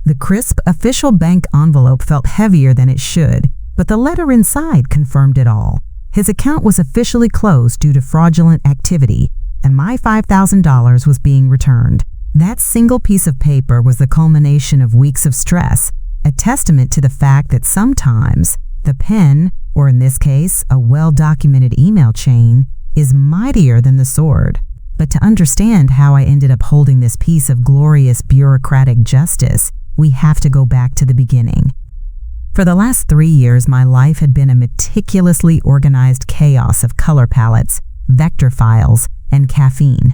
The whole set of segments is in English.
The crisp, official bank envelope felt heavier than it should, but the letter inside confirmed it all. His account was officially closed due to fraudulent activity, and my $5,000 was being returned. That single piece of paper was the culmination of weeks of stress, a testament to the fact that sometimes the pen, or in this case, a well-documented email chain, is mightier than the sword. But to understand how I ended up holding this piece of glorious bureaucratic justice, we have to go back to the beginning. For the last 3 years, my life had been a meticulously organized chaos of color palettes, vector files, and caffeine.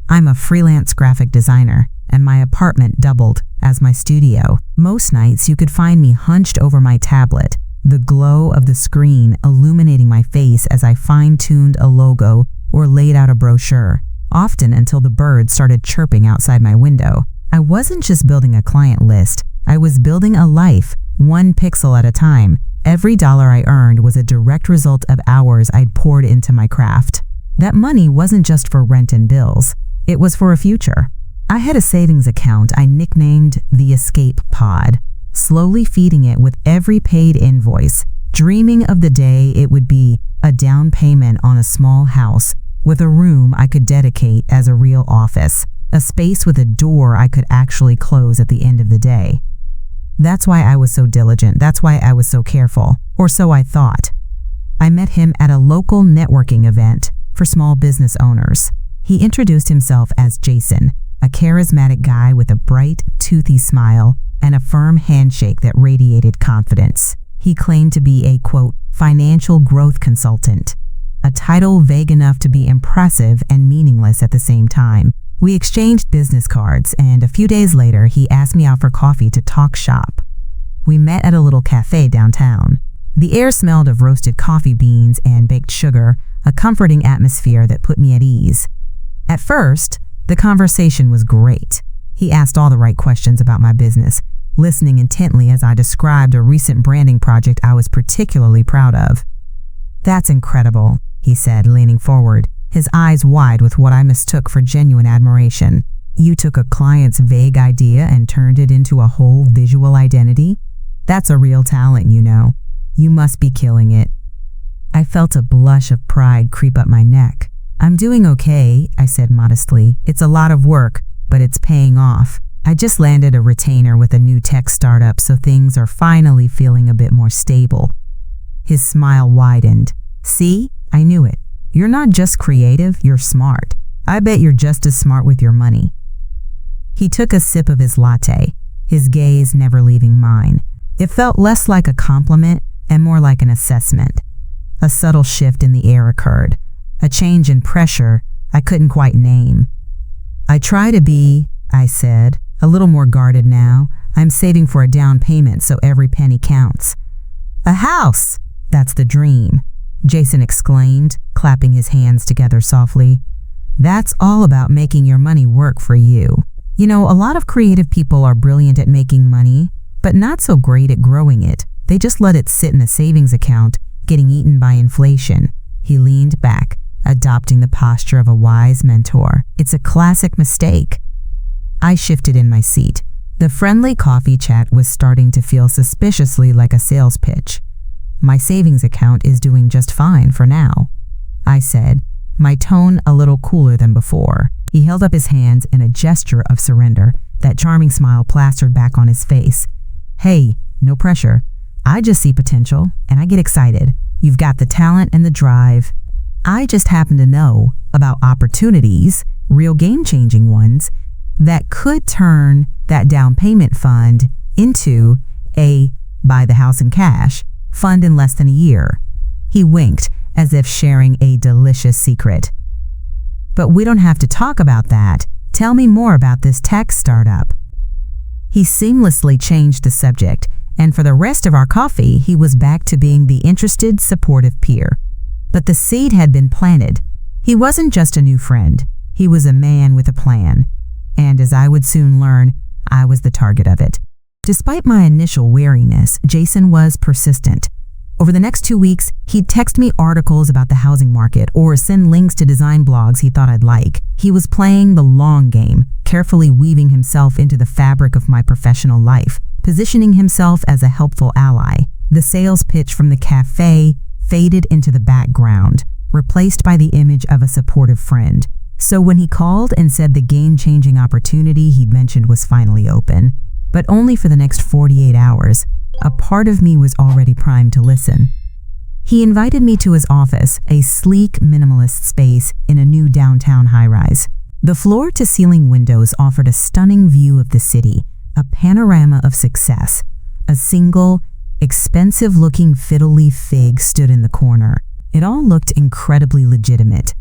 I'm a freelance graphic designer, and my apartment doubled as my studio. Most nights you could find me hunched over my tablet, the glow of the screen illuminating my face as I fine-tuned a logo or laid out a brochure, often until the birds started chirping outside my window. I wasn't just building a client list, I was building a life, one pixel at a time. Every dollar I earned was a direct result of hours I'd poured into my craft. That money wasn't just for rent and bills, it was for a future. I had a savings account I nicknamed the Escape Pod, slowly feeding it with every paid invoice, dreaming of the day it would be a down payment on a small house with a room I could dedicate as a real office, a space with a door I could actually close at the end of the day. That's why I was so diligent. That's why I was so careful, or so I thought. I met him at a local networking event for small business owners. He introduced himself as Jason, a charismatic guy with a bright, toothy smile and a firm handshake that radiated confidence. He claimed to be a, quote, financial growth consultant, a title vague enough to be impressive and meaningless at the same time. We exchanged business cards, and a few days later, he asked me out for coffee to talk shop. We met at a little cafe downtown. The air smelled of roasted coffee beans and baked sugar, a comforting atmosphere that put me at ease. At first, the conversation was great. He asked all the right questions about my business, listening intently as I described a recent branding project I was particularly proud of. "That's incredible," he said, leaning forward, his eyes wide with what I mistook for genuine admiration. "You took a client's vague idea and turned it into a whole visual identity? That's a real talent, you know. You must be killing it." I felt a blush of pride creep up my neck. "I'm doing okay," I said modestly. "It's a lot of work, but it's paying off. I just landed a retainer with a new tech startup, so things are finally feeling a bit more stable." His smile widened. "See? I knew it. You're not just creative, you're smart. I bet you're just as smart with your money." He took a sip of his latte, his gaze never leaving mine. It felt less like a compliment and more like an assessment. A subtle shift in the air occurred, a change in pressure I couldn't quite name. "I try to be," I said, "a little more guarded now. I'm saving for a down payment so every penny counts." "A house! That's the dream," Jason exclaimed, clapping his hands together softly. "That's all about making your money work for you. You know, a lot of creative people are brilliant at making money, but not so great at growing it. They just let it sit in a savings account, getting eaten by inflation." He leaned back, adopting the posture of a wise mentor. "It's a classic mistake." I shifted in my seat. The friendly coffee chat was starting to feel suspiciously like a sales pitch. "My savings account is doing just fine for now," I said, my tone a little cooler than before. He held up his hands in a gesture of surrender, that charming smile plastered back on his face. "Hey, no pressure. I just see potential, and I get excited. You've got the talent and the drive. I just happen to know about opportunities, real game-changing ones, that could turn that down payment fund into a buy the house in cash fund in less than a year." He winked as if sharing a delicious secret. "But we don't have to talk about that. Tell me more about this tech startup." He seamlessly changed the subject, and for the rest of our coffee, he was back to being the interested, supportive peer. But the seed had been planted. He wasn't just a new friend. He was a man with a plan. And as I would soon learn, I was the target of it. Despite my initial wariness, Jason was persistent. Over the next 2 weeks, he'd text me articles about the housing market or send links to design blogs he thought I'd like. He was playing the long game, carefully weaving himself into the fabric of my professional life, positioning himself as a helpful ally. The sales pitch from the cafe faded into the background, replaced by the image of a supportive friend. So when he called and said the game-changing opportunity he'd mentioned was finally open, but only for the next 48 hours, a part of me was already primed to listen. He invited me to his office, a sleek, minimalist space in a new downtown high-rise. The floor-to-ceiling windows offered a stunning view of the city, a panorama of success. A single, expensive-looking fiddle leaf fig stood in the corner. It all looked incredibly legitimate.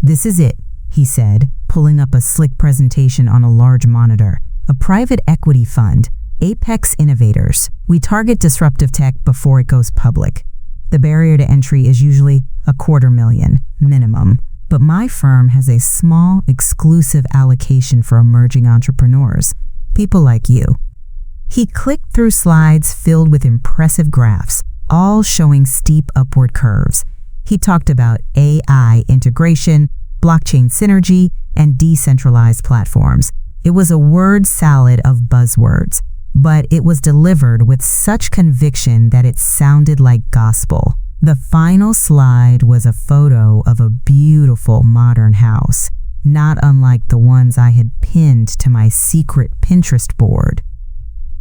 "This is it," he said, pulling up a slick presentation on a large monitor. "A private equity fund, Apex Innovators. We target disruptive tech before it goes public. The barrier to entry is usually $250,000 minimum, but my firm has a small, exclusive allocation for emerging entrepreneurs, people like you." He clicked through slides filled with impressive graphs, all showing steep upward curves. He talked about AI integration, blockchain synergy, and decentralized platforms. It was a word salad of buzzwords, but it was delivered with such conviction that it sounded like gospel. The final slide was a photo of a beautiful modern house, not unlike the ones I had pinned to my secret Pinterest board.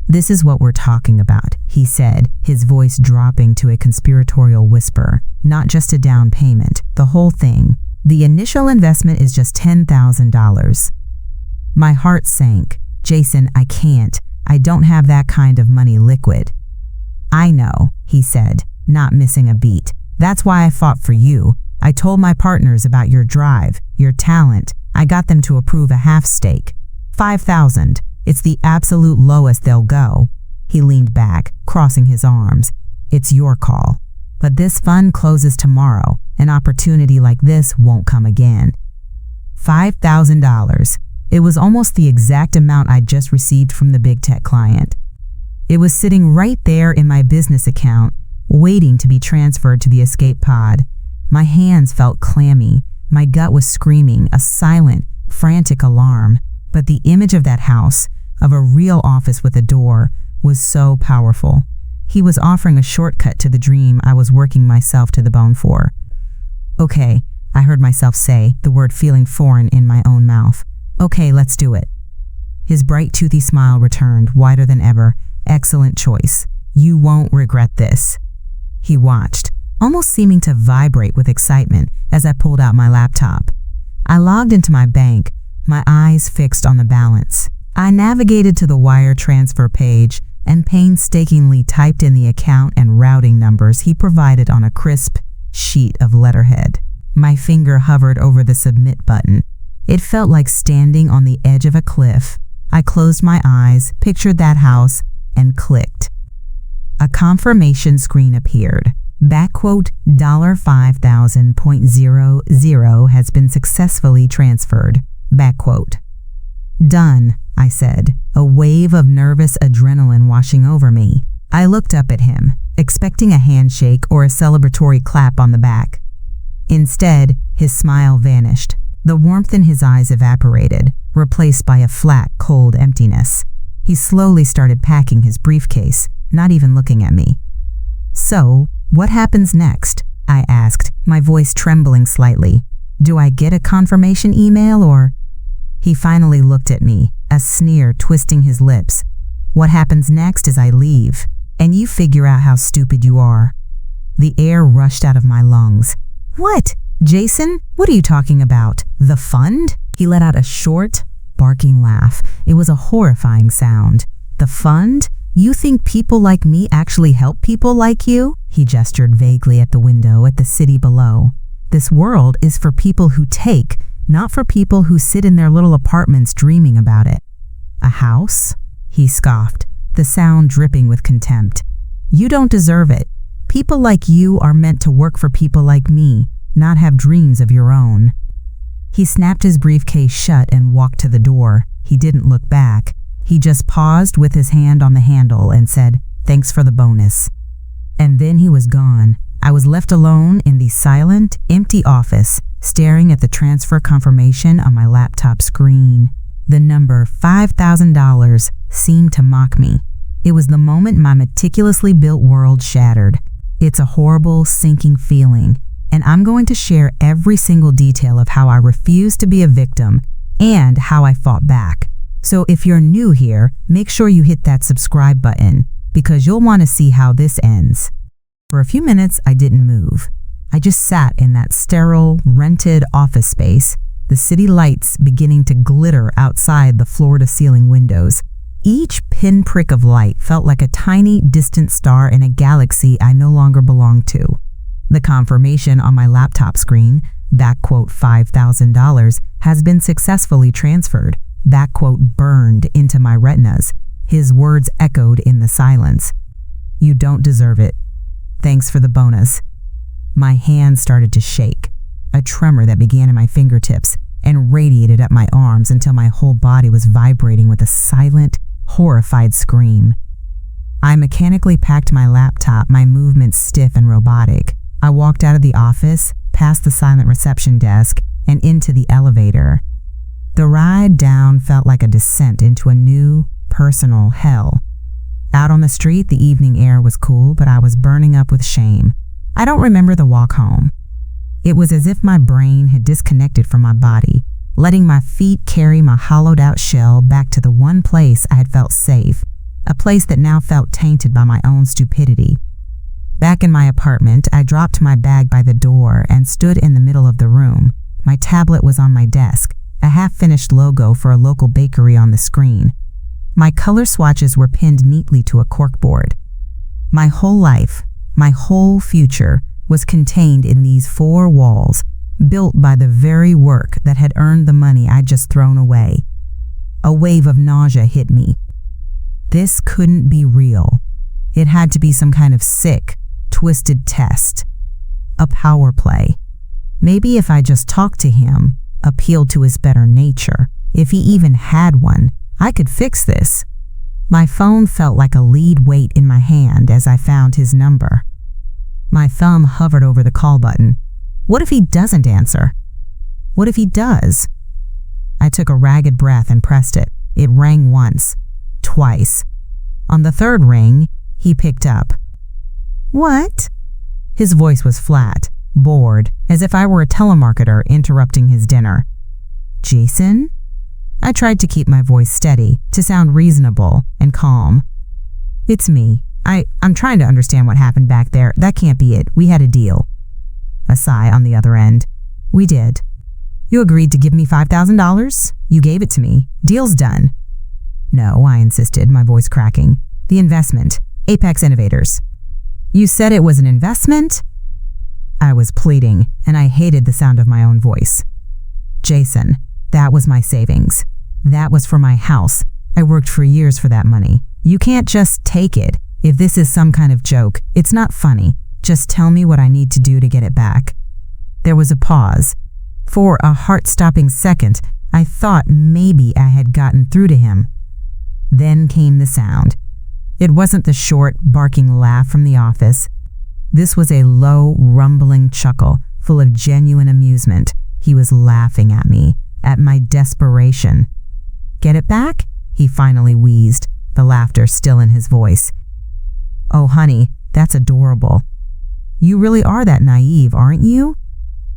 "This is what we're talking about," he said, his voice dropping to a conspiratorial whisper. "Not just a down payment, the whole thing. The initial investment is just $10,000. My heart sank. "Jason, I can't. I don't have that kind of money liquid." "I know," he said, not missing a beat. "That's why I fought for you. I told my partners about your drive, your talent. I got them to approve a half stake. 5,000. It's the absolute lowest they'll go." He leaned back, crossing his arms. "It's your call. But this fund closes tomorrow. An opportunity like this won't come again." $5,000. It was almost the exact amount I'd just received from the big tech client. It was sitting right there in my business account, waiting to be transferred to the escape pod. My hands felt clammy. My gut was screaming, a silent, frantic alarm. But the image of that house, of a real office with a door, was so powerful. He was offering a shortcut to the dream I was working myself to the bone for. "Okay," I heard myself say, the word feeling foreign in my own mouth. "Okay, let's do it." His bright, toothy smile returned, wider than ever. "Excellent choice. You won't regret this." He watched, almost seeming to vibrate with excitement as I pulled out my laptop. I logged into my bank, my eyes fixed on the balance. I navigated to the wire transfer page and painstakingly typed in the account and routing numbers he provided on a crisp sheet of letterhead. My finger hovered over the submit button. It felt like standing on the edge of a cliff. I closed my eyes, pictured that house, and clicked. A confirmation screen appeared. $5,000.00 has been successfully transferred. "Done," I said, a wave of nervous adrenaline washing over me. I looked up at him, expecting a handshake or a celebratory clap on the back. Instead, his smile vanished. The warmth in his eyes evaporated, replaced by a flat, cold emptiness. He slowly started packing his briefcase, not even looking at me. "So, what happens next?" I asked, my voice trembling slightly. "Do I get a confirmation email or—" He finally looked at me, a sneer twisting his lips. "What happens next is I leave, and you figure out how stupid you are." The air rushed out of my lungs. "What? Jason, what are you talking about? The fund?" He let out a short, barking laugh. It was a horrifying sound. "The fund? You think people like me actually help people like you?" He gestured vaguely at the window at the city below. "This world is for people who take, not for people who sit in their little apartments dreaming about it." "A house?" He scoffed, the sound dripping with contempt. "You don't deserve it. People like you are meant to work for people like me, not have dreams of your own." He snapped his briefcase shut and walked to the door. He didn't look back. He just paused with his hand on the handle and said, "Thanks for the bonus." And then he was gone. I was left alone in the silent, empty office, staring at the transfer confirmation on my laptop screen. The number $5,000 seemed to mock me. It was the moment my meticulously built world shattered. It's a horrible, sinking feeling, and I'm going to share every single detail of how I refused to be a victim and how I fought back. So if you're new here, make sure you hit that subscribe button because you'll want to see how this ends. For a few minutes, I didn't move. I just sat in that sterile, rented office space, the city lights beginning to glitter outside the floor-to-ceiling windows. Each pinprick of light felt like a tiny, distant star in a galaxy I no longer belonged to. The confirmation on my laptop screen, $5,000, has been successfully transferred, burned into my retinas. His words echoed in the silence. You don't deserve it. Thanks for the bonus. My hand started to shake, a tremor that began in my fingertips and radiated up my arms until my whole body was vibrating with a silent, horrified scream. I mechanically packed my laptop, my movements stiff and robotic. I walked out of the office, past the silent reception desk, and into the elevator. The ride down felt like a descent into a new, personal hell. Out on the street, the evening air was cool, but I was burning up with shame. I don't remember the walk home. It was as if my brain had disconnected from my body, letting my feet carry my hollowed-out shell back to the one place I had felt safe, a place that now felt tainted by my own stupidity. Back in my apartment, I dropped my bag by the door and stood in the middle of the room. My tablet was on my desk, a half-finished logo for a local bakery on the screen. My color swatches were pinned neatly to a corkboard. My whole life, my whole future, was contained in these four walls, built by the very work that had earned the money I'd just thrown away. A wave of nausea hit me. This couldn't be real. It had to be some kind of sick, twisted test. A power play. Maybe if I just talked to him, appealed to his better nature, if he even had one, I could fix this. My phone felt like a lead weight in my hand as I found his number. My thumb hovered over the call button. What if he doesn't answer? What if he does? I took a ragged breath and pressed it. It rang once, twice. On the third ring, he picked up. What? His voice was flat, bored, as if I were a telemarketer interrupting his dinner. Jason? I tried to keep my voice steady, to sound reasonable and calm. It's me. I'm trying to understand what happened back there. That can't be it. We had a deal. A sigh on the other end. We did. You agreed to give me $5,000? You gave it to me. Deal's done. No, I insisted, my voice cracking. The investment. Apex Innovators. You said it was an investment? I was pleading, and I hated the sound of my own voice. Jason, that was my savings. That was for my house. I worked for years for that money. You can't just take it. If this is some kind of joke, it's not funny. Just tell me what I need to do to get it back. There was a pause. For a heart-stopping second, I thought maybe I had gotten through to him. Then came the sound. It wasn't the short, barking laugh from the office. This was a low, rumbling chuckle, full of genuine amusement. He was laughing at me, at my desperation. Get it back? He finally wheezed, the laughter still in his voice. Oh, honey, that's adorable. You really are that naive, aren't you?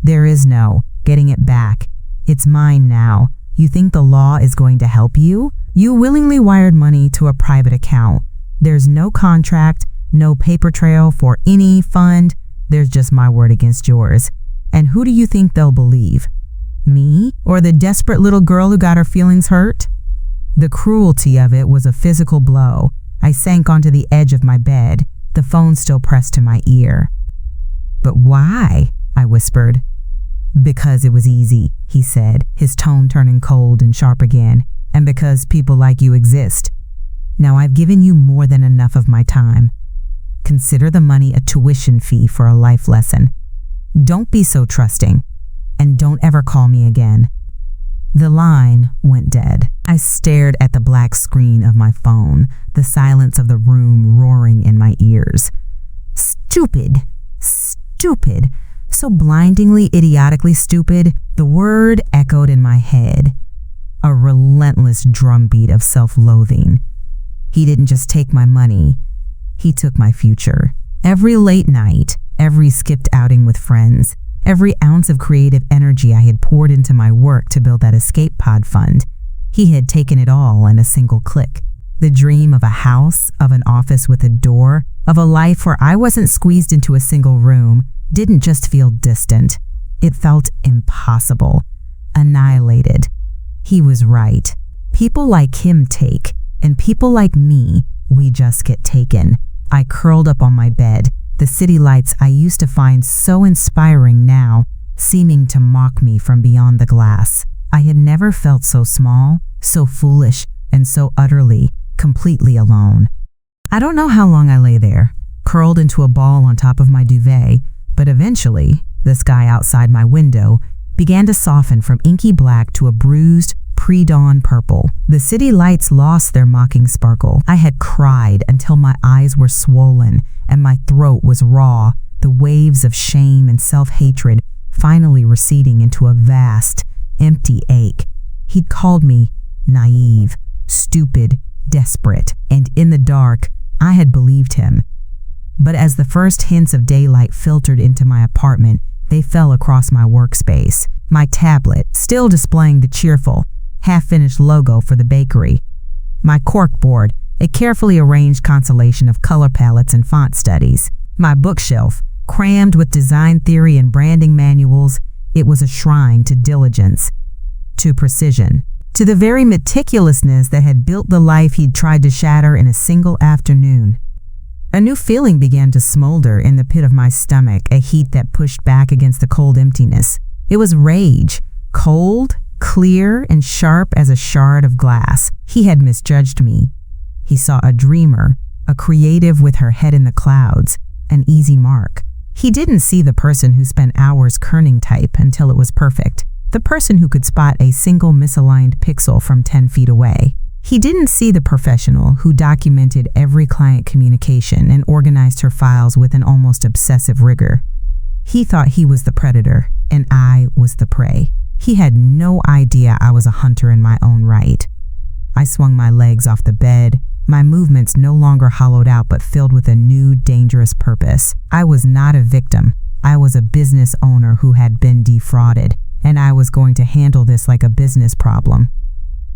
There is no getting it back. It's mine now. You think the law is going to help you? You willingly wired money to a private account. There's no contract, no paper trail for any fund. There's just my word against yours. And who do you think they'll believe? Me or the desperate little girl who got her feelings hurt? The cruelty of it was a physical blow. I sank onto the edge of my bed, the phone still pressed to my ear. But why? I whispered. Because it was easy, he said, his tone turning cold and sharp again, and because people like you exist. Now I've given you more than enough of my time. Consider the money a tuition fee for a life lesson. Don't be so trusting, and don't ever call me again. The line went dead. I stared at the black screen of my phone, the silence of the room roaring in my ears. Stupid. Stupid. So blindingly, idiotically stupid, the word echoed in my head. a relentless drumbeat of self-loathing. He didn't just take my money, he took my future. Every late night, every skipped outing with friends, every ounce of creative energy I had poured into my work to build that escape pod fund, he had taken it all in a single click. The dream of a house, of an office with a door, of a life where I wasn't squeezed into a single room, didn't just feel distant. It felt impossible, annihilated. He was right. People like him take, and people like me, we just get taken. I curled up on my bed, the city lights I used to find so inspiring now, seeming to mock me from beyond the glass. I had never felt so small, so foolish, and so utterly, completely alone. I don't know how long I lay there, curled into a ball on top of my duvet, but eventually, the sky outside my window began to soften from inky black to a bruised, pre-dawn purple. The city lights lost their mocking sparkle. I had cried until my eyes were swollen and my throat was raw, the waves of shame and self-hatred finally receding into a vast, empty ache. He'd called me naive, stupid, desperate, and in the dark, I had believed him. But as the first hints of daylight filtered into my apartment, they fell across my workspace, my tablet still displaying the cheerful, half-finished logo for the bakery, my corkboard, a carefully arranged constellation of color palettes and font studies, my bookshelf, crammed with design theory and branding manuals. It was a shrine to diligence, to precision, to the very meticulousness that had built the life he'd tried to shatter in a single afternoon. A new feeling began to smolder in the pit of my stomach, a heat that pushed back against the cold emptiness. It was rage, cold, clear, and sharp as a shard of glass. He had misjudged me. He saw a dreamer, a creative with her head in the clouds, an easy mark. He didn't see the person who spent hours kerning type until it was perfect, the person who could spot a single misaligned pixel from 10 feet away. He didn't see the professional who documented every client communication and organized her files with an almost obsessive rigor. He thought he was the predator, and I was the prey. He had no idea I was a hunter in my own right. I swung my legs off the bed, my movements no longer hollowed out but filled with a new, dangerous purpose. I was not a victim. I was a business owner who had been defrauded, and I was going to handle this like a business problem.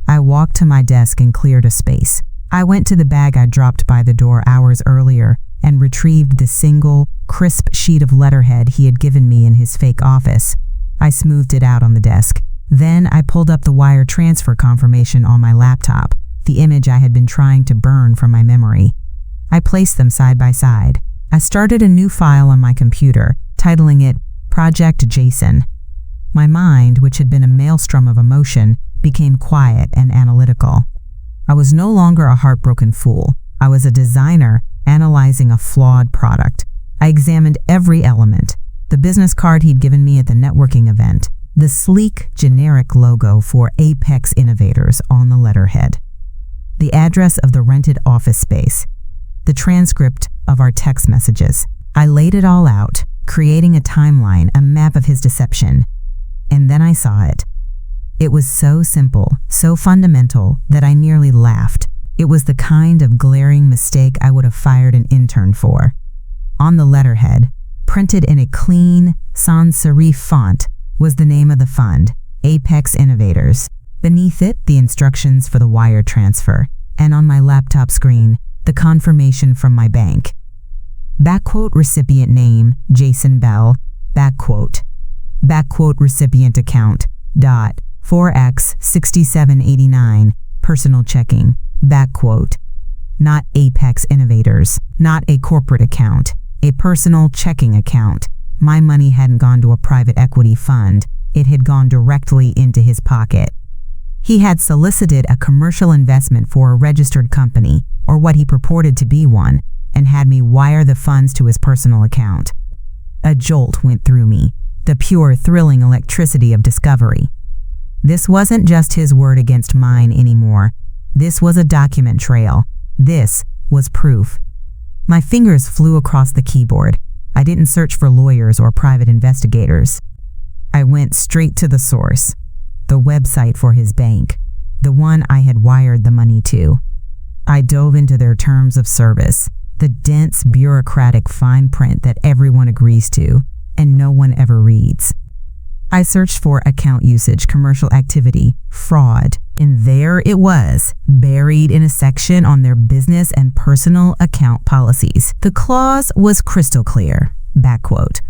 I walked to my desk and cleared a space. I went to the bag I dropped by the door hours earlier and retrieved the single, crisp sheet of letterhead he had given me in his fake office. I smoothed it out on the desk. Then I pulled up the wire transfer confirmation on my laptop, the image I had been trying to burn from my memory. I placed them side by side. I started a new file on my computer, titling it Project Jason. My mind, which had been a maelstrom of emotion, became quiet and analytical. I was no longer a heartbroken fool. I was a designer analyzing a flawed product. I examined every element. The business card he'd given me at the networking event, the sleek, generic logo for Apex Innovators on the letterhead, the address of the rented office space, the transcript of our text messages. I laid it all out, creating a timeline, a map of his deception. And then I saw it. It was so simple, so fundamental that I nearly laughed. It was the kind of glaring mistake I would have fired an intern for. On the letterhead, printed in a clean, sans serif font, was the name of the fund, Apex Innovators. Beneath it, the instructions for the wire transfer, and on my laptop screen, the confirmation from my bank. Backquote recipient name, Jason Bell, backquote recipient account, dot, 4x6789, personal checking, backquote, not Apex Innovators, not a corporate account, a personal checking account. My money hadn't gone to a private equity fund. It had gone directly into his pocket. He had solicited a commercial investment for a registered company, or what he purported to be one, and had me wire the funds to his personal account. A jolt went through me, the pure, thrilling electricity of discovery. This wasn't just his word against mine anymore. This was a document trail. This was proof. My fingers flew across the keyboard. I didn't search for lawyers or private investigators. I went straight to the source, the website for his bank, the one I had wired the money to. I dove into their terms of service, the dense bureaucratic fine print that everyone agrees to and no one ever reads. I searched for account usage, commercial activity, fraud, and there it was, buried in a section on their business and personal account policies. The clause was crystal clear, backquote,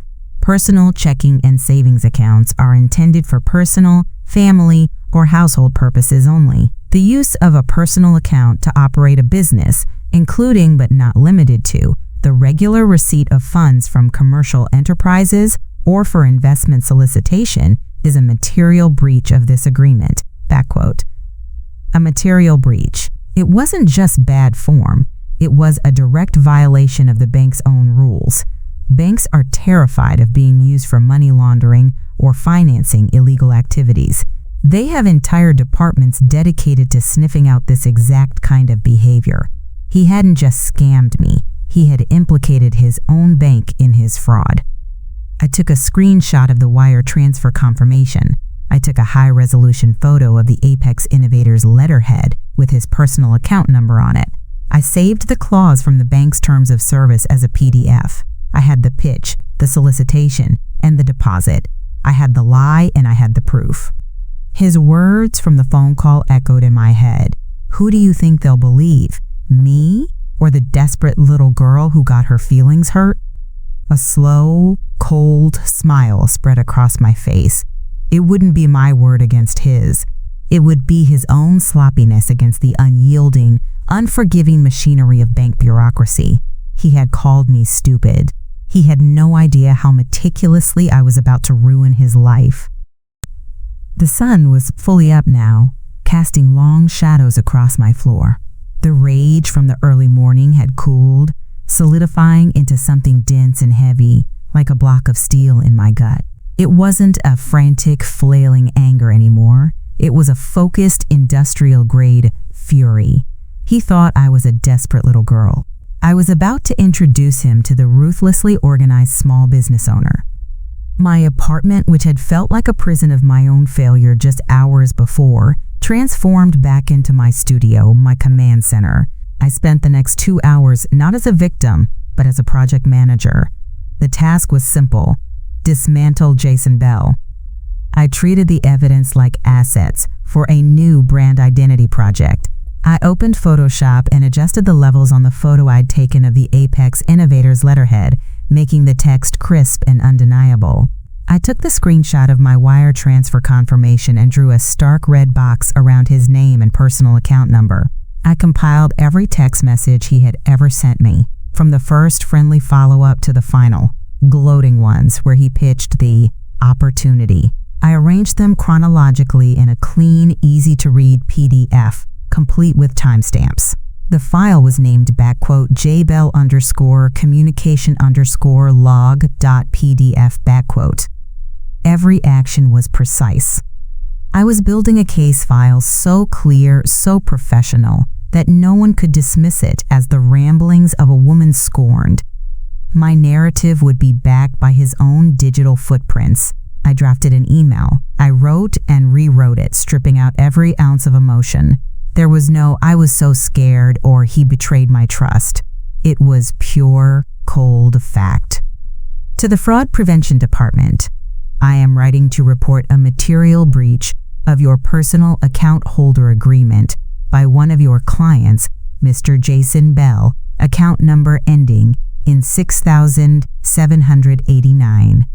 "Personal checking and savings accounts are intended for personal, family, or household purposes only. The use of a personal account to operate a business, including but not limited to the regular receipt of funds from commercial enterprises or for investment solicitation, is a material breach of this agreement." Backquote. A material breach. It wasn't just bad form. It was a direct violation of the bank's own rules. Banks are terrified of being used for money laundering or financing illegal activities. They have entire departments dedicated to sniffing out this exact kind of behavior. He hadn't just scammed me, he had implicated his own bank in his fraud. I took a screenshot of the wire transfer confirmation. I took a high-resolution photo of the Apex Innovators letterhead with his personal account number on it. I saved the clause from the bank's terms of service as a PDF. I had the pitch, the solicitation, and the deposit. I had the lie and I had the proof. His words from the phone call echoed in my head. Who do you think they'll believe? Me or the desperate little girl who got her feelings hurt? A slow, cold smile spread across my face. It wouldn't be my word against his. It would be his own sloppiness against the unyielding, unforgiving machinery of bank bureaucracy. He had called me stupid. He had no idea how meticulously I was about to ruin his life. The sun was fully up now, casting long shadows across my floor. The rage from the early morning had cooled, solidifying into something dense and heavy, like a block of steel in my gut. It wasn't a frantic, flailing anger anymore. It was a focused, industrial-grade fury. He thought I was a desperate little girl. I was about to introduce him to the ruthlessly organized small business owner. My apartment, which had felt like a prison of my own failure just hours before, transformed back into my studio, my command center. I spent the next 2 hours not as a victim, but as a project manager. The task was simple: dismantle Jason Bell. I treated the evidence like assets for a new brand identity project. I opened Photoshop and adjusted the levels on the photo I'd taken of the Apex Innovators letterhead, making the text crisp and undeniable. I took the screenshot of my wire transfer confirmation and drew a stark red box around his name and personal account number. I compiled every text message he had ever sent me, from the first friendly follow-up to the final, gloating ones where he pitched the opportunity. I arranged them chronologically in a clean, easy-to-read PDF, complete with timestamps. The file was named _Jbell_communication_log.pdf . Every action was precise. I was building a case file so clear, so professional, that no one could dismiss it as the ramblings of a woman scorned. My narrative would be backed by his own digital footprints. I drafted an email. I wrote and rewrote it, stripping out every ounce of emotion. There was no "I was so scared" or "he betrayed my trust." It was pure, cold fact. To the Fraud Prevention Department, I am writing to report a material breach of your personal account holder agreement by one of your clients, Mr. Jason Bell, account number ending in 6789.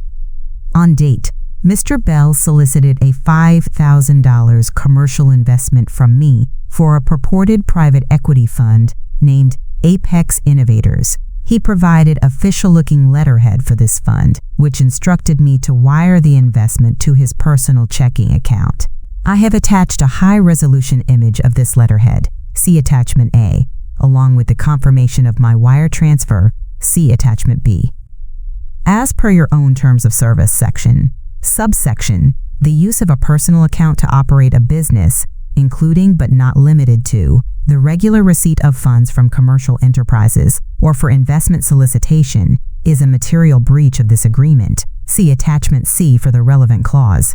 On date, Mr. Bell solicited a $5,000 commercial investment from me for a purported private equity fund named Apex Innovators. He provided official-looking letterhead for this fund, which instructed me to wire the investment to his personal checking account. I have attached a high-resolution image of this letterhead, see Attachment A, along with the confirmation of my wire transfer, see Attachment B. As per your own terms of service section, subsection, the use of a personal account to operate a business, including but not limited to the regular receipt of funds from commercial enterprises or for investment solicitation, is a material breach of this agreement. See Attachment C for the relevant clause.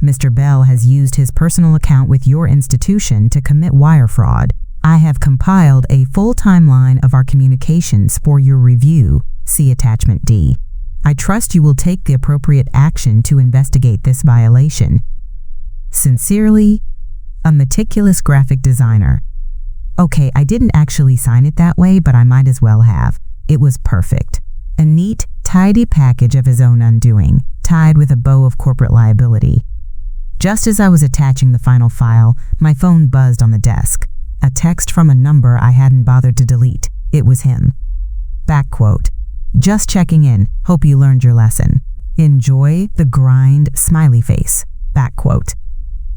Mr. Bell has used his personal account with your institution to commit wire fraud. I have compiled a full timeline of our communications for your review. See Attachment D. I trust you will take the appropriate action to investigate this violation. Sincerely, a meticulous graphic designer. Okay, I didn't actually sign it that way, but I might as well have. It was perfect. A neat, tidy package of his own undoing, tied with a bow of corporate liability. Just as I was attaching the final file, my phone buzzed on the desk. A text from a number I hadn't bothered to delete. It was him. Back quote. Just checking in. Hope you learned your lesson. Enjoy the grind, smiley face. Back quote.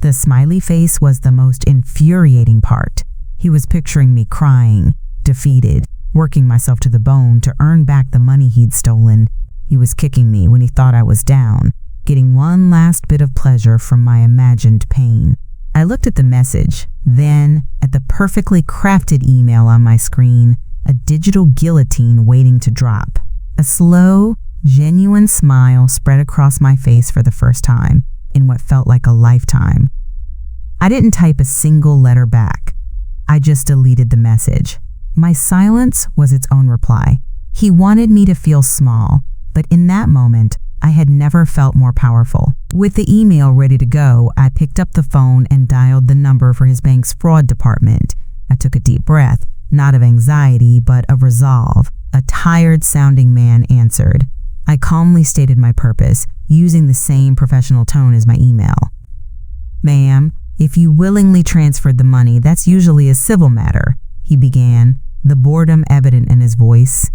The smiley face was the most infuriating part. He was picturing me crying, defeated, working myself to the bone to earn back the money he'd stolen. He was kicking me when he thought I was down, getting one last bit of pleasure from my imagined pain. I looked at the message, then at the perfectly crafted email on my screen, a digital guillotine waiting to drop. A slow, genuine smile spread across my face for the first time in what felt like a lifetime. I didn't type a single letter back. I just deleted the message. My silence was its own reply. He wanted me to feel small, but in that moment, I had never felt more powerful. With the email ready to go, I picked up the phone and dialed the number for his bank's fraud department. I took a deep breath, not of anxiety, but of resolve. A tired-sounding man answered. I calmly stated my purpose, using the same professional tone as my email. Ma'am, if you willingly transferred the money, that's usually a civil matter, he began, the boredom evident in his voice.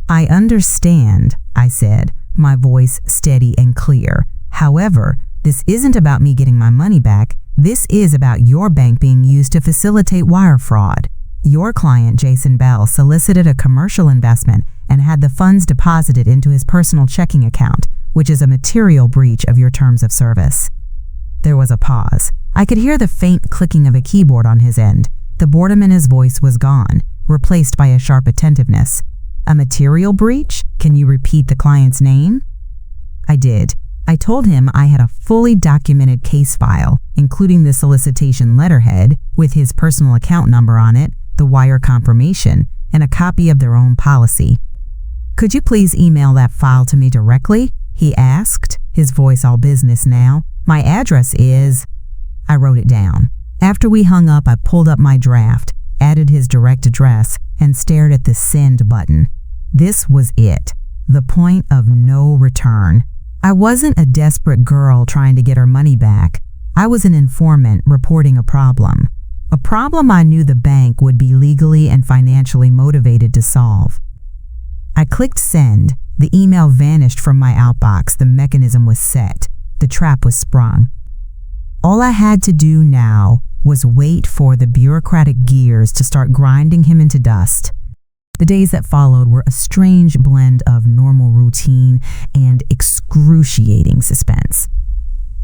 I understand, I said, my voice steady and clear. However, this isn't about me getting my money back. This is about your bank being used to facilitate wire fraud. Your client, Jason Bell, solicited a commercial investment and had the funds deposited into his personal checking account, which is a material breach of your terms of service. There was a pause. I could hear the faint clicking of a keyboard on his end. The boredom in his voice was gone, replaced by a sharp attentiveness. A material breach? Can you repeat the client's name? I did. I told him I had a fully documented case file, including the solicitation letterhead with his personal account number on it, the wire confirmation, and a copy of their own policy. Could you please email that file to me directly? He asked, his voice all business now. My address is... I wrote it down. After we hung up, I pulled up my draft, added his direct address, and stared at the send button. This was it, the point of no return. I wasn't a desperate girl trying to get her money back. I was an informant reporting a problem I knew the bank would be legally and financially motivated to solve. I clicked send. The email vanished from my outbox. The mechanism was set. The trap was sprung. All I had to do now was wait for the bureaucratic gears to start grinding him into dust. The days that followed were a strange blend of normal routine and excruciating suspense.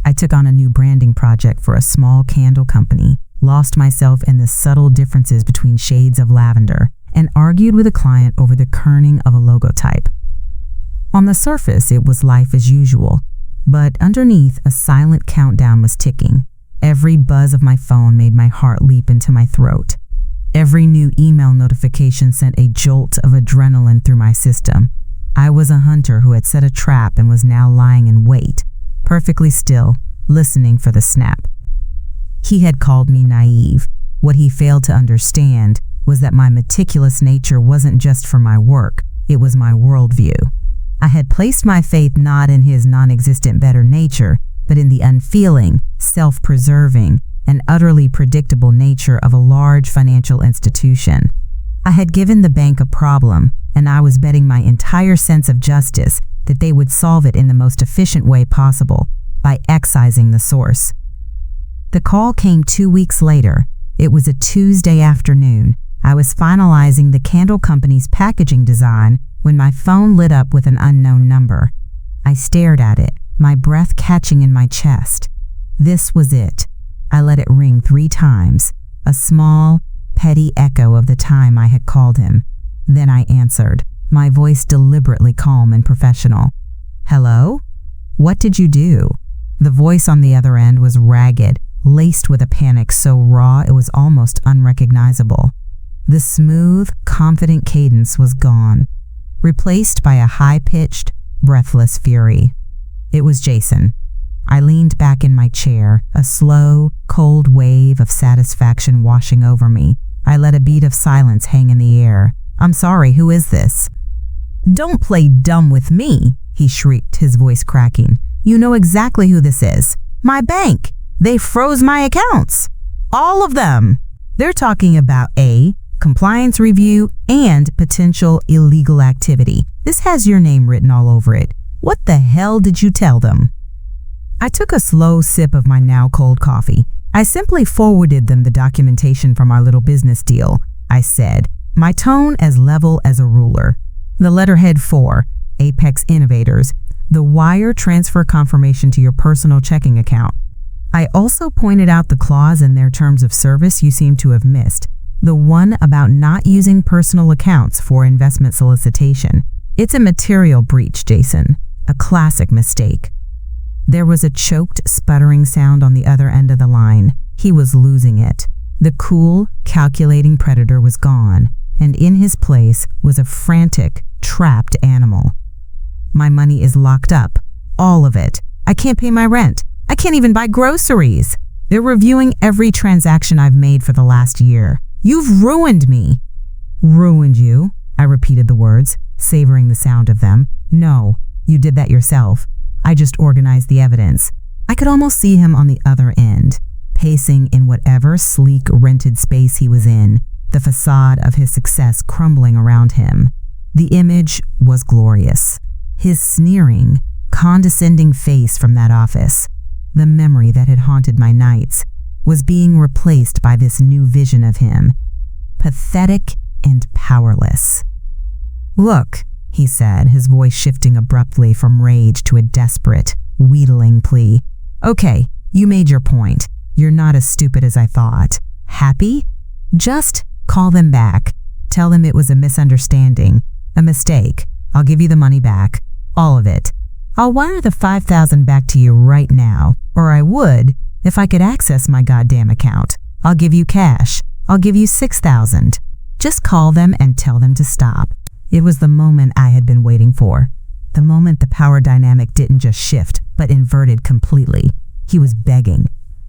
I took on a new branding project for a small candle company, lost myself in the subtle differences between shades of lavender, and argued with a client over the kerning of a logotype. On the surface, it was life as usual, but underneath, a silent countdown was ticking. Every buzz of my phone made my heart leap into my throat. Every new email notification sent a jolt of adrenaline through my system. I was a hunter who had set a trap and was now lying in wait, perfectly still, listening for the snap. He had called me naive. What he failed to understand was that my meticulous nature wasn't just for my work, it was my worldview. I had placed my faith not in his non-existent better nature, but in the unfeeling, self-preserving, and utterly predictable nature of a large financial institution. I had given the bank a problem, and I was betting my entire sense of justice that they would solve it in the most efficient way possible, by excising the source. The call came 2 weeks later. It was a Tuesday afternoon. I was finalizing the candle company's packaging design when my phone lit up with an unknown number. I stared at it, my breath catching in my chest. This was it. I let it ring 3 times, a small, petty echo of the time I had called him. Then I answered, my voice deliberately calm and professional. Hello? What did you do? The voice on the other end was ragged, laced with a panic so raw it was almost unrecognizable. The smooth, confident cadence was gone, replaced by a high-pitched, breathless fury. It was Jason. I leaned back in my chair, a slow, cold wave of satisfaction washing over me. I let a bead of silence hang in the air. "I'm sorry, who is this?" "Don't play dumb with me," he shrieked, his voice cracking. "You know exactly who this is. My bank. They froze my accounts. All of them. They're talking about A, compliance review, and potential illegal activity. This has your name written all over it. What the hell did you tell them?" I took a slow sip of my now cold coffee. "I simply forwarded them the documentation from our little business deal," I said, my tone as level as a ruler. "The letterhead 4, Apex Innovators, the wire transfer confirmation to your personal checking account. I also pointed out the clause in their terms of service you seem to have missed, the one about not using personal accounts for investment solicitation. It's a material breach, Jason, a classic mistake." There was a choked, sputtering sound on the other end of the line. He was losing it. The cool, calculating predator was gone, and in his place was a frantic, trapped animal. "My money is locked up. All of it. I can't pay my rent. I can't even buy groceries. They're reviewing every transaction I've made for the last year. You've ruined me." "Ruined you?" I repeated the words, savoring the sound of them. "No, you did that yourself. I just organized the evidence." I could almost see him on the other end, pacing in whatever sleek, rented space he was in, the facade of his success crumbling around him. The image was glorious. His sneering, condescending face from that office, the memory that had haunted my nights, was being replaced by this new vision of him, pathetic and powerless. "Look," he said, his voice shifting abruptly from rage to a desperate, wheedling plea. "Okay, you made your point. You're not as stupid as I thought. Happy? Just call them back. Tell them it was a misunderstanding, a mistake. I'll give you the money back. All of it. I'll wire the $5,000 back to you right now, or I would if I could access my goddamn account. I'll give you cash. I'll give you $6,000. Just call them and tell them to stop." It was the moment I had been waiting for. The moment the power dynamic didn't just shift, but inverted completely. He was begging.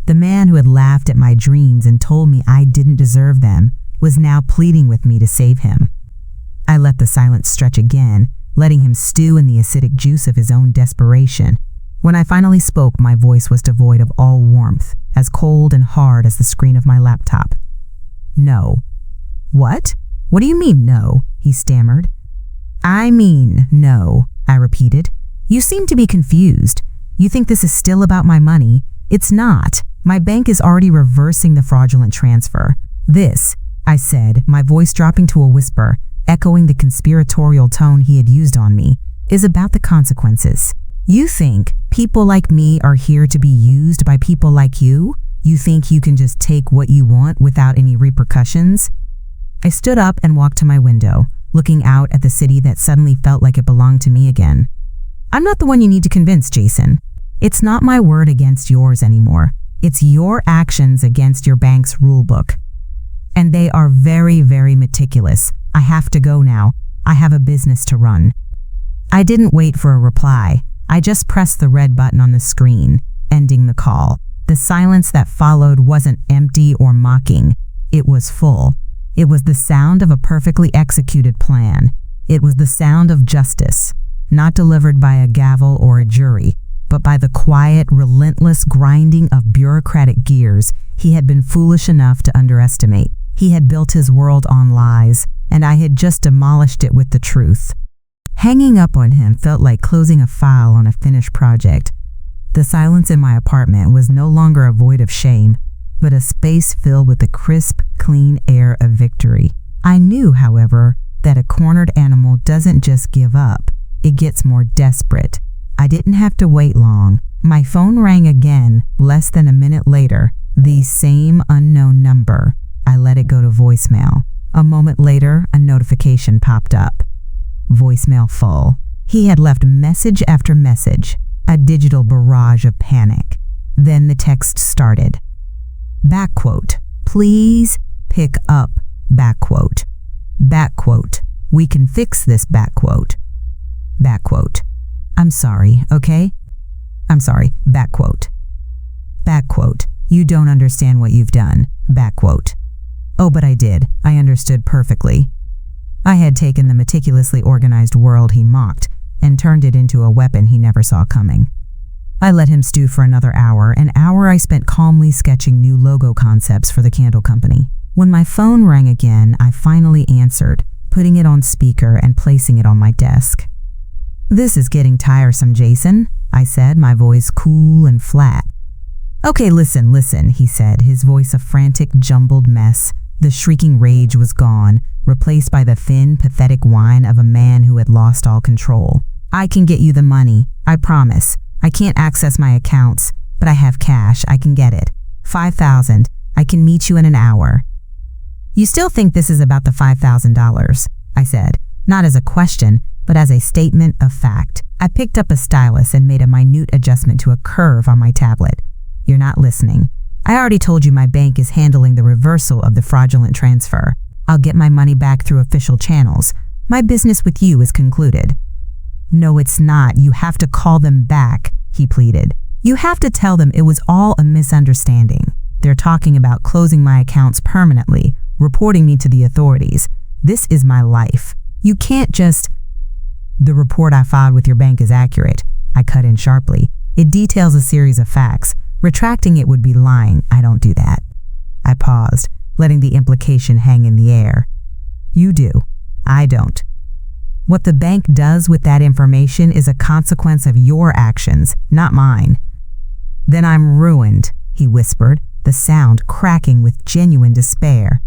The man who had laughed at my dreams and told me I didn't deserve them was now pleading with me to save him. I let the silence stretch again, letting him stew in the acidic juice of his own desperation. When I finally spoke, my voice was devoid of all warmth, as cold and hard as the screen of my laptop. "No." "What? What do you mean, no?" he stammered. "I mean, no," I repeated. "You seem to be confused. You think this is still about my money. It's not. My bank is already reversing the fraudulent transfer. This," I said, my voice dropping to a whisper, echoing the conspiratorial tone he had used on me, "is about the consequences. You think people like me are here to be used by people like you? You think you can just take what you want without any repercussions?" I stood up and walked to my window, looking out at the city that suddenly felt like it belonged to me again. "I'm not the one you need to convince, Jason. It's not my word against yours anymore. It's your actions against your bank's rulebook. And they are very, very meticulous. I have to go now. I have a business to run." I didn't wait for a reply. I just pressed the red button on the screen, ending the call. The silence that followed wasn't empty or mocking. It was full. It was the sound of a perfectly executed plan. It was the sound of justice, not delivered by a gavel or a jury, but by the quiet, relentless grinding of bureaucratic gears he had been foolish enough to underestimate. He had built his world on lies, and I had just demolished it with the truth. Hanging up on him felt like closing a file on a finished project. The silence in my apartment was no longer a void of shame, but a space filled with the crisp, clean air of victory. I knew, however, that a cornered animal doesn't just give up, it gets more desperate. I didn't have to wait long. My phone rang again, less than a minute later, the same unknown number. I let it go to voicemail. A moment later, a notification popped up. Voicemail full. He had left message after message. a digital barrage of panic. Then the text started. Back quote, please pick up, back quote. Back quote, we can fix this, back quote. Back quote, I'm sorry, okay? I'm sorry, back quote. Back quote, you don't understand what you've done, back quote. Oh, but I did. I understood perfectly. I had taken the meticulously organized world he mocked and turned it into a weapon he never saw coming. I let him stew for another hour, an hour I spent calmly sketching new logo concepts for the candle company. When my phone rang again, I finally answered, putting it on speaker and placing it on my desk. This is getting tiresome, Jason, I said, my voice cool and flat. Okay, listen, he said, his voice a frantic, jumbled mess. The shrieking rage was gone, replaced by the thin, pathetic whine of a man who had lost all control. I can get you the money, I promise. I can't access my accounts, but I have cash, I can get it. 5,000, I can meet you in an hour. You still think this is about the $5,000, I said, not as a question, but as a statement of fact. I picked up a stylus and made a minute adjustment to a curve on my tablet. You're not listening. I already told you my bank is handling the reversal of the fraudulent transfer. I'll get my money back through official channels. My business with you is concluded. No, it's not. You have to call them back, he pleaded. You have to tell them it was all a misunderstanding. They're talking about closing my accounts permanently, reporting me to the authorities. This is my life. You can't just... The report I filed with your bank is accurate, I cut in sharply. It details a series of facts. Retracting it would be lying. I don't do that. I paused, letting the implication hang in the air. You do. I don't. What the bank does with that information is a consequence of your actions, not mine. Then I'm ruined, he whispered, the sound cracking with genuine despair.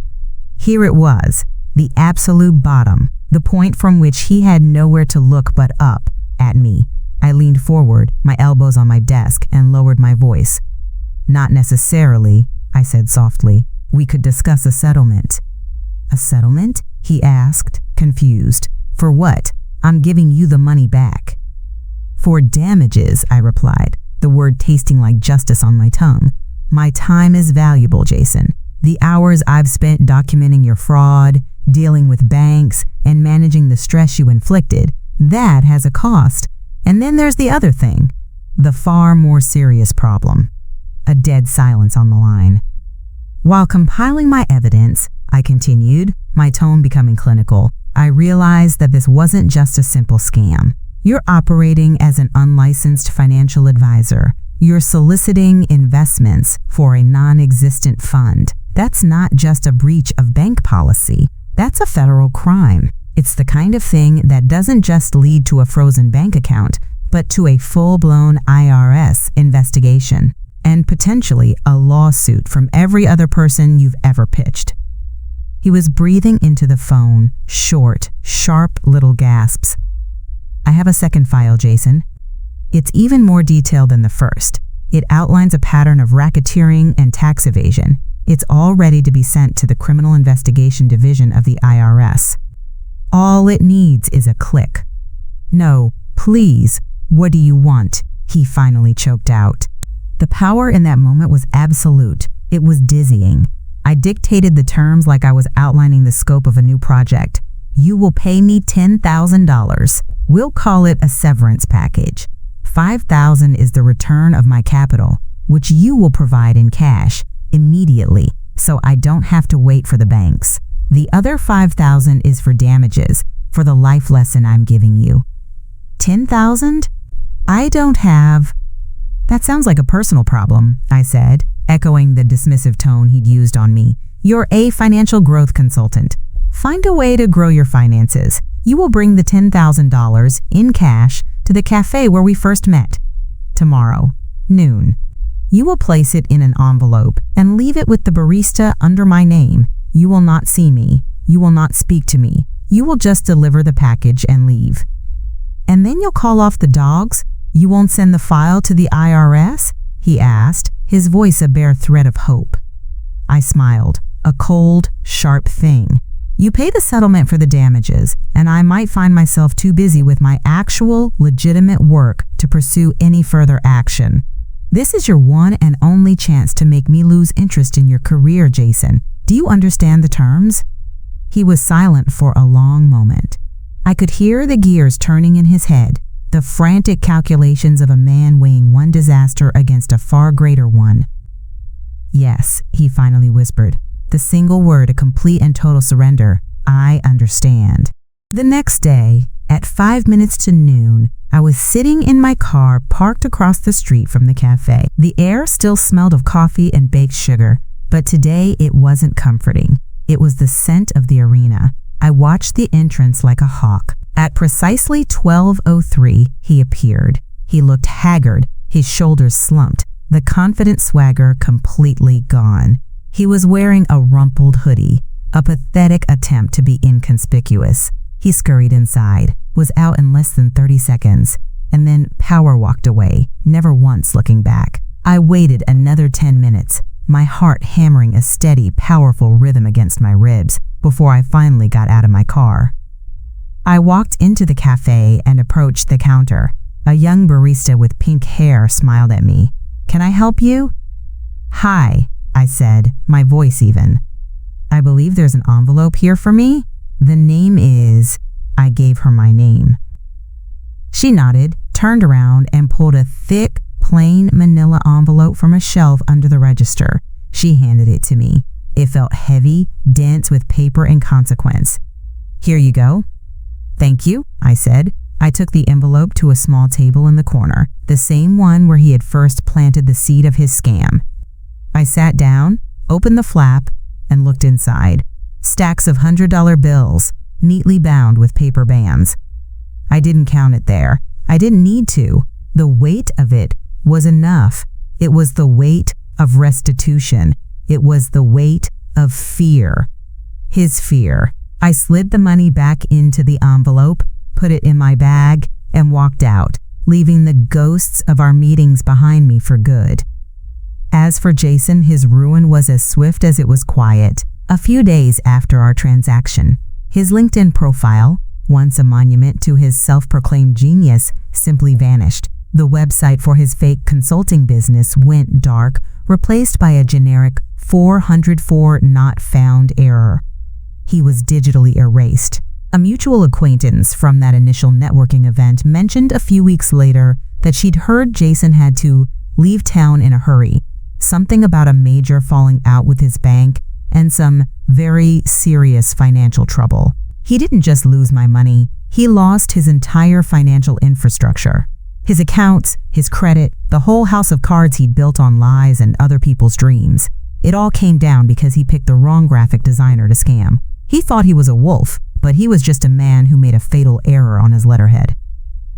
Here it was, the absolute bottom, the point from which he had nowhere to look but up at me. I leaned forward, my elbows on my desk, and lowered my voice. Not necessarily, I said softly. We could discuss a settlement. A settlement? He asked, confused. For what? I'm giving you the money back. For damages, I replied, the word tasting like justice on my tongue. My time is valuable, Jason. The hours I've spent documenting your fraud, dealing with banks, and managing the stress you inflicted, that has a cost. And then there's the other thing, the far more serious problem. A dead silence on the line. While compiling my evidence, I continued, my tone becoming clinical, I realized that this wasn't just a simple scam. You're operating as an unlicensed financial advisor. You're soliciting investments for a non-existent fund. That's not just a breach of bank policy. That's a federal crime. It's the kind of thing that doesn't just lead to a frozen bank account, but to a full-blown IRS investigation, and potentially a lawsuit from every other person you've ever pitched. He was breathing into the phone, short, sharp little gasps. I have a second file, Jason. It's even more detailed than the first. It outlines a pattern of racketeering and tax evasion. It's all ready to be sent to the Criminal Investigation Division of the IRS. All it needs is a click. No, please, what do you want? He finally choked out. The power in that moment was absolute. It was dizzying. I dictated the terms like I was outlining the scope of a new project. You will pay me $10,000. We'll call it a severance package. $5,000 is the return of my capital, which you will provide in cash immediately, so I don't have to wait for the banks. The other $5,000 is for damages, for the life lesson I'm giving you. $10,000? I don't have... That sounds like a personal problem, I said, echoing the dismissive tone he'd used on me. You're a financial growth consultant. Find a way to grow your finances. You will bring the $10,000 in cash to the cafe where we first met. Tomorrow, noon. You will place it in an envelope and leave it with the barista under my name. You will not see me. You will not speak to me. You will just deliver the package and leave. And then you'll call off the dogs? You won't send the file to the IRS? He asked, his voice a bare thread of hope. I smiled. A cold, sharp thing. You pay the settlement for the damages, and I might find myself too busy with my actual, legitimate work to pursue any further action. This is your one and only chance to make me lose interest in your career, Jason. Do you understand the terms?" He was silent for a long moment. I could hear the gears turning in his head, the frantic calculations of a man weighing one disaster against a far greater one. "Yes," he finally whispered, the single word a complete and total surrender. "I understand." The next day, at 5 minutes to noon, I was sitting in my car parked across the street from the cafe. The air still smelled of coffee and baked sugar, but today it wasn't comforting. It was the scent of the arena. I watched the entrance like a hawk. At precisely 12:03, he appeared. He looked haggard, his shoulders slumped, the confident swagger completely gone. He was wearing a rumpled hoodie, a pathetic attempt to be inconspicuous. He scurried inside, was out in less than 30 seconds, and then power walked away, never once looking back. I waited another 10 minutes, my heart hammering a steady, powerful rhythm against my ribs, before I finally got out of my car. I walked into the cafe and approached the counter. A young barista with pink hair smiled at me. "Can I help you?" "Hi," I said, my voice even. "I believe there's an envelope here for me. The name is..." I gave her my name. She nodded, turned around, and pulled a thick, plain manila envelope from a shelf under the register. She handed it to me. It felt heavy, dense with paper and consequence. "Here you go." "Thank you," I said. I took the envelope to a small table in the corner, the same one where he had first planted the seed of his scam. I sat down, opened the flap, and looked inside. Stacks of $100 bills, neatly bound with paper bands. I didn't count it there. I didn't need to. The weight of it was enough. It was the weight of restitution. It was the weight of fear. His fear. I slid the money back into the envelope, put it in my bag, and walked out, leaving the ghosts of our meetings behind me for good. As for Jason, his ruin was as swift as it was quiet. A few days after our transaction, his LinkedIn profile, once a monument to his self-proclaimed genius, simply vanished. The website for his fake consulting business went dark, replaced by a generic 404 not found error. He was digitally erased. A mutual acquaintance from that initial networking event mentioned a few weeks later that she'd heard Jason had to leave town in a hurry, something about a major falling out with his bank and some very serious financial trouble. He didn't just lose my money, he lost his entire financial infrastructure. His accounts, his credit, the whole house of cards he'd built on lies and other people's dreams. It all came down because he picked the wrong graphic designer to scam. He thought he was a wolf, but he was just a man who made a fatal error on his letterhead.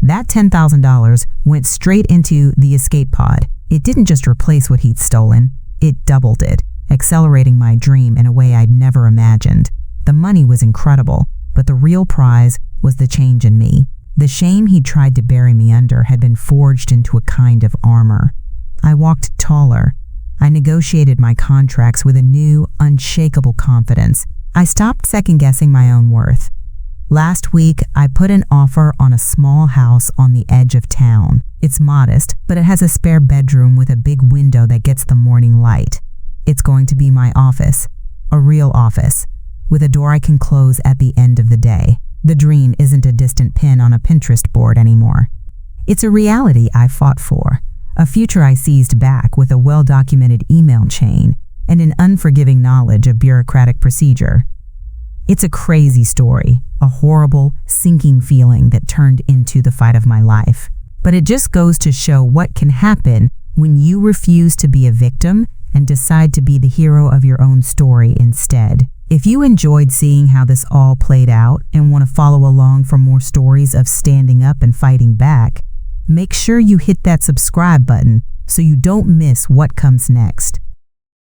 That $10,000 went straight into the escape pod. It didn't just replace what he'd stolen, it doubled it, accelerating my dream in a way I'd never imagined. The money was incredible, but the real prize was the change in me. The shame he'd tried to bury me under had been forged into a kind of armor. I walked taller. I negotiated my contracts with a new, unshakable confidence. I stopped second-guessing my own worth. Last week, I put an offer on a small house on the edge of town. It's modest, but it has a spare bedroom with a big window that gets the morning light. It's going to be my office, a real office, with a door I can close at the end of the day. The dream isn't a distant pin on a Pinterest board anymore. It's a reality I fought for, a future I seized back with a well-documented email chain and an unforgiving knowledge of bureaucratic procedure. It's a crazy story, a horrible, sinking feeling that turned into the fight of my life. But it just goes to show what can happen when you refuse to be a victim and decide to be the hero of your own story instead. If you enjoyed seeing how this all played out and want to follow along for more stories of standing up and fighting back, make sure you hit that subscribe button so you don't miss what comes next.